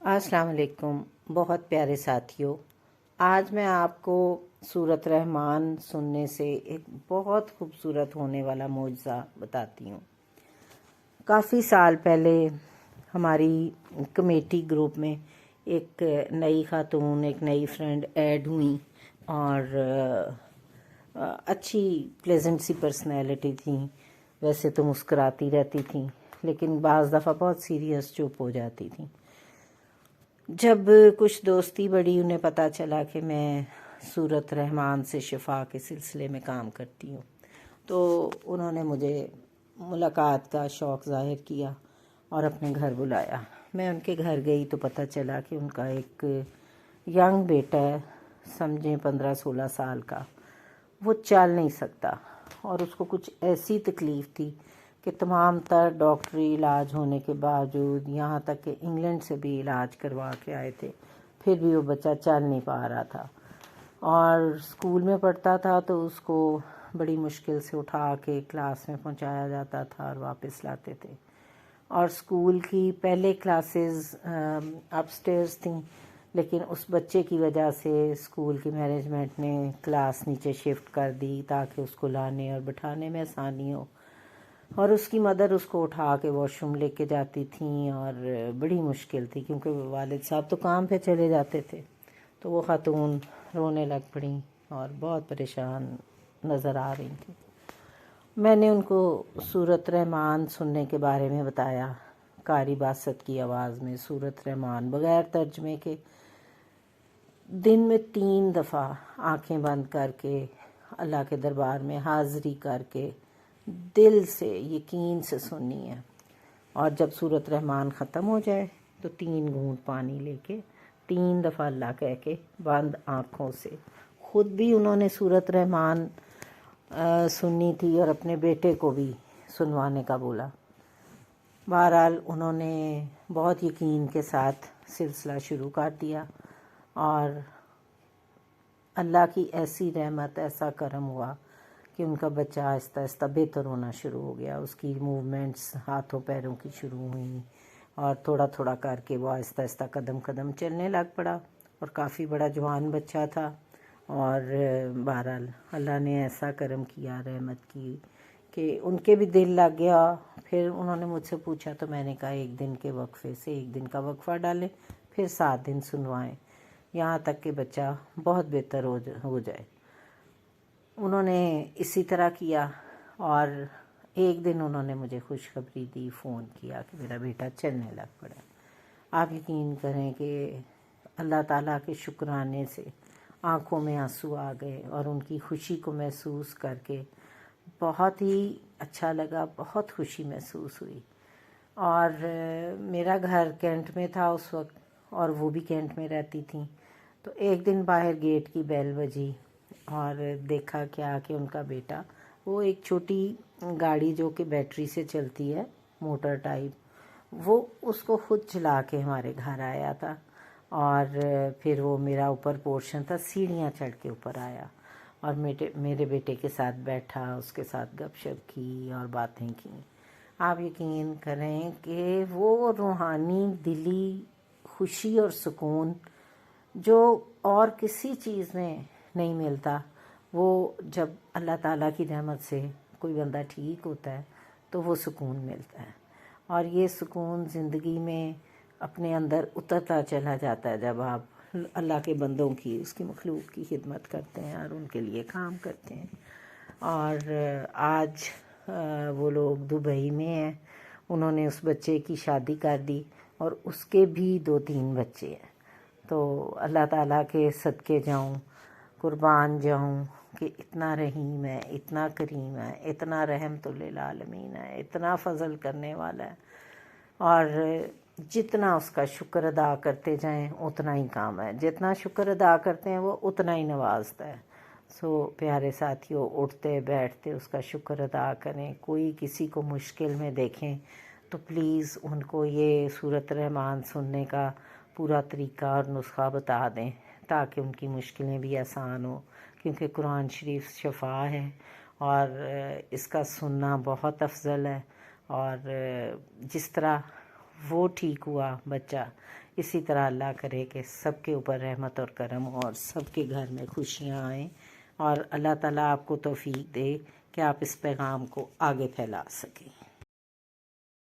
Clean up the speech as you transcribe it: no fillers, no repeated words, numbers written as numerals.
अस्सलाम वालेकुम। बहुत प्यारे साथियों, आज मैं आपको सूरत रहमान सुनने से एक बहुत खूबसूरत होने वाला मौजज़ा बताती हूँ। काफ़ी साल पहले हमारी कमेटी ग्रुप में एक नई खातून, एक नई फ्रेंड ऐड हुई और अच्छी प्लेजेंट सी पर्सनैलिटी थी। वैसे तो मुस्कुराती रहती थी, लेकिन बाज़ दफ़ा बहुत सीरियस चुप हो जाती थी। जब कुछ दोस्ती बढ़ी, उन्हें पता चला कि मैं सूरत रहमान से शिफा के सिलसिले में काम करती हूँ, तो उन्होंने मुझे मुलाकात का शौक़ ज़ाहिर किया और अपने घर बुलाया। मैं उनके घर गई तो पता चला कि उनका एक यंग बेटा है, समझें 15-16 साल का। वो चल नहीं सकता और उसको कुछ ऐसी तकलीफ़ थी कि तमाम तर डॉक्टरी इलाज होने के बावजूद, यहाँ तक कि इंग्लैंड से भी इलाज करवा के आए थे, फिर भी वो बच्चा चल नहीं पा रहा था। और स्कूल में पढ़ता था तो उसको बड़ी मुश्किल से उठा के क्लास में पहुँचाया जाता था और वापस लाते थे। और स्कूल की पहले क्लासेस अपस्टेयर्स थी, लेकिन उस बच्चे की वजह से स्कूल की मैनेजमेंट ने क्लास नीचे शिफ्ट कर दी ताकि उसको लाने और बिठाने में आसानी हो। और उसकी मदर उसको उठा के वॉशरूम लेके जाती थी और बड़ी मुश्किल थी, क्योंकि वालिद साहब तो काम पे चले जाते थे। तो वो खातून रोने लग पड़ी और बहुत परेशान नज़र आ रही थी। मैंने उनको सूरत रहमान सुनने के बारे में बताया, कारी बासत की आवाज़ में सूरत रहमान बग़ैर तर्जमे के दिन में 3 दफ़ा आंखें बंद करके अल्लाह के दरबार में हाज़री करके दिल से यकीन से सुननी है। और जब सूरत रहमान ख़त्म हो जाए तो 3 घूंट पानी लेके 3 दफ़ा अल्लाह कह के बंद आँखों से। ख़ुद भी उन्होंने सूरत रहमान सुननी थी और अपने बेटे को भी सुनवाने का बोला। बहरहाल उन्होंने बहुत यकीन के साथ सिलसिला शुरू कर दिया और अल्लाह की ऐसी रहमत, ऐसा करम हुआ कि उनका बच्चा आहिस्ता आहिस्ता बेहतर होना शुरू हो गया। उसकी मूवमेंट्स हाथों पैरों की शुरू हुई और थोड़ा थोड़ा करके वो आहिस्ता आहिस्ता कदम कदम चलने लग पड़ा और काफ़ी बड़ा जवान बच्चा था। और बहरहाल अल्लाह ने ऐसा करम किया, रहमत की कि उनके भी दिल लग गया। फिर उन्होंने मुझसे पूछा तो मैंने कहा 1 दिन के वक्फे से 1 दिन का वक्फ़ा डालें, फिर 7 दिन सुनवाएं, यहाँ तक कि बच्चा बहुत बेहतर हो जाए। उन्होंने इसी तरह किया और एक दिन उन्होंने मुझे खुशखबरी दी, फ़ोन किया कि मेरा बेटा चलने लग पड़ा। आप यकीन करें कि अल्लाह ताला के शुक्राने से आंखों में आंसू आ गए और उनकी खुशी को महसूस करके बहुत ही अच्छा लगा, बहुत खुशी महसूस हुई। और मेरा घर कैंट में था उस वक्त और वो भी कैंट में रहती थी। तो एक दिन बाहर गेट की बेल बजी और देखा क्या कि उनका बेटा, वो एक छोटी गाड़ी जो कि बैटरी से चलती है, मोटर टाइप, वो उसको खुद चला के हमारे घर आया था। और फिर वो मेरा ऊपर पोर्शन था, सीढ़ियाँ चढ़ के ऊपर आया और मेरे बेटे के साथ बैठा, उसके साथ गपशप की और बातें की। आप यकीन करें कि वो रूहानी दिली खुशी और सुकून जो और किसी चीज़ में नहीं मिलता, वो जब अल्लाह ताला की रहमत से कोई बंदा ठीक होता है तो वो सुकून मिलता है। और ये सुकून ज़िंदगी में अपने अंदर उतरता चला जाता है जब आप अल्लाह के बंदों की, उसकी मखलूक की खिदमत करते हैं और उनके लिए काम करते हैं। और आज वो लोग दुबई में हैं। उन्होंने उस बच्चे की शादी कर दी और उसके भी 2-3 बच्चे हैं। तो अल्लाह ताला के सदके जाऊं, कुर्बान जाऊं कि इतना रहीम है, इतना करीम है, इतना रहमतुल्लिल आलमीन है, इतना फ़ज़ल करने वाला है। और जितना उसका शुक्र अदा करते जाएं उतना ही काम है, जितना शुक्र अदा करते हैं वो उतना ही नवाजता है। सो प्यारे साथियों, उठते बैठते उसका शुक्र अदा करें। कोई किसी को मुश्किल में देखें तो प्लीज़ उनको ये सूरत रहमान सुनने का पूरा तरीका और नुस्खा बता दें ताकि उनकी मुश्किलें भी आसान हो, क्योंकि कुरान शरीफ शफा है और इसका सुनना बहुत अफजल है। और जिस तरह वो ठीक हुआ बच्चा। इसी तरह अल्लाह करे कि सबके ऊपर रहमत और करम हो और सबके घर में खुशियाँ आएँ, और अल्लाह ताला आपको तौफीक दे कि आप इस पैगाम को आगे फैला सकें।